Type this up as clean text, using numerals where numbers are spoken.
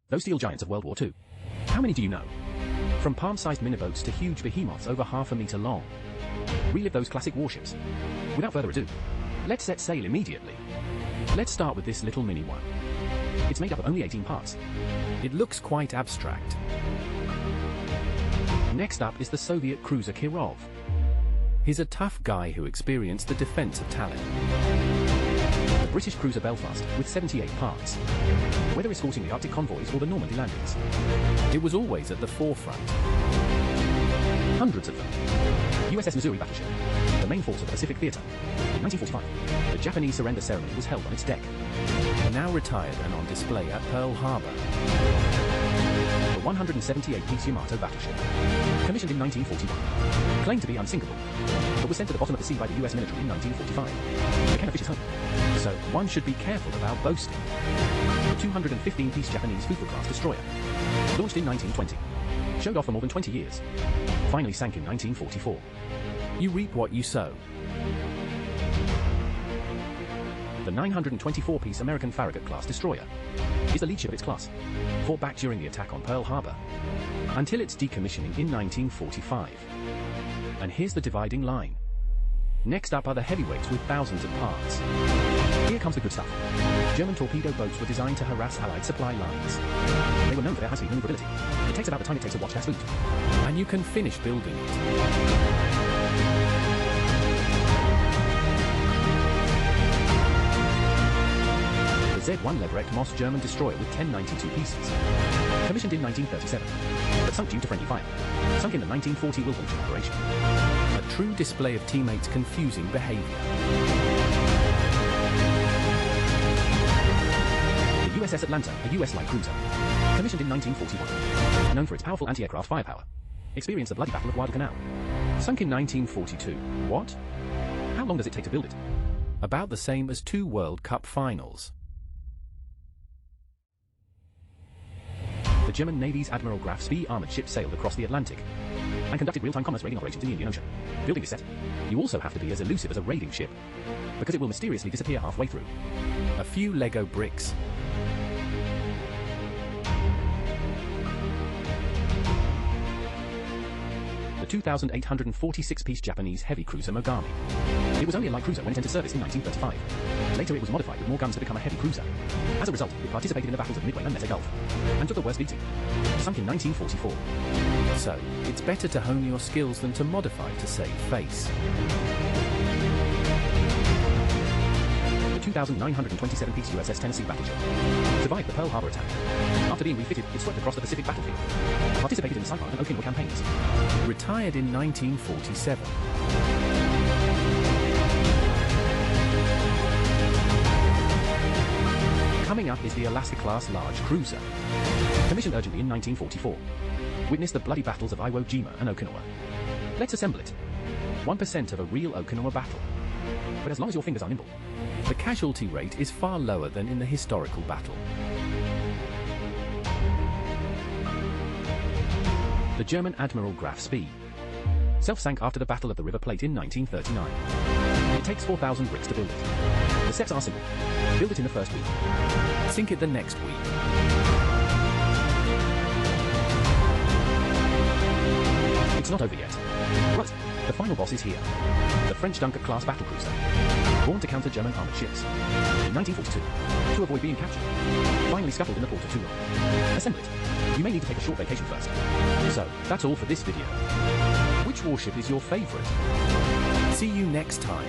Those steel giants of World War II. How many do you know? From palm-sized mini-boats to huge behemoths over half a meter long. Relive those classic warships. Without further ado, let's set sail immediately. Let's start with this little mini one. It's made up of only 18 parts. It looks quite abstract. Next up is the Soviet cruiser Kirov. He's a tough guy who experienced the defense of Tallinn. The British cruiser Belfast, with 78 parts. Whether escorting the Arctic convoys or the Normandy landings, it was always at the forefront. Hundreds of them. USS Missouri battleship, the main force of the Pacific Theater. In 1945, the Japanese surrender ceremony was held on its deck. Now retired and on display at Pearl Harbor. The 178-piece Yamato battleship, commissioned in 1941, claimed to be unsinkable, but was sent to the bottom of the sea by the US military in 1945. Became a fish's home, so one should be careful about boasting. The 215-piece Japanese Fufu-class destroyer, launched in 1920, showed off for more than 20 years, finally sank in 1944. You reap what you sow. The 924-piece American Farragut-class destroyer is the lead ship of its class, fought back during the attack on Pearl Harbor, until its decommissioning in 1945. And here's the dividing line. Next up are the heavyweights with thousands of parts. Here comes the good stuff. German torpedo boats were designed to harass Allied supply lines. They were known for their high-speed maneuverability. It takes about the time it takes to watch their sloop. And you can finish building it. The Z-1 Leverett Moss German destroyer with 1092 pieces. Commissioned in 1937, but sunk due to friendly fire. Sunk in the 1940 Wilhelmshaven operation. A true display of teammates' confusing behavior. The USS Atlanta, a US light cruiser. Commissioned in 1941. Known for its powerful anti-aircraft firepower. Experienced the bloody Battle of Guadalcanal. Sunk in 1942. What? How long does it take to build it? About the same as 2 World Cup finals. The German Navy's Admiral Graf Spee armored ship sailed across the Atlantic and conducted real-time commerce raiding operations in the Indian Ocean. Building this set, you also have to be as elusive as a raiding ship, because it will mysteriously disappear halfway through. A few Lego bricks. The 2,846-piece Japanese heavy cruiser Mogami. It was only a light cruiser when it entered service in 1935. Later it was modified with more guns to become a heavy cruiser. As a result, it participated in the battles of Midway and Meta Gulf, and took the worst beating. Sunk in 1944. So, it's better to hone your skills than to modify to save face. The 2,927-piece USS Tennessee battleship survived the Pearl Harbor attack. After being refitted, it swept across the Pacific battlefield. Participated in the Saipan and Okinawa campaigns. Retired in 1947. Coming up is the Alaska-class large cruiser. Commissioned urgently in 1944. Witnessed the bloody battles of Iwo Jima and Okinawa. Let's assemble it. 1% of a real Okinawa battle. But as long as your fingers are nimble. The casualty rate is far lower than in the historical battle. The German Admiral Graf Spee self-sank after the Battle of the River Plate in 1939. It takes 4,000 bricks to build it. The steps are simple. Build it in the first week. Sink it the next week. It's not over yet. Right, the final boss is here. The French Dunkirk-class battlecruiser. Born to counter German armored ships. In 1942, to avoid being captured. Finally scuttled in the port of Toulon. Assemble it. You may need to take a short vacation first. So, that's all for this video. Which warship is your favorite? See you next time.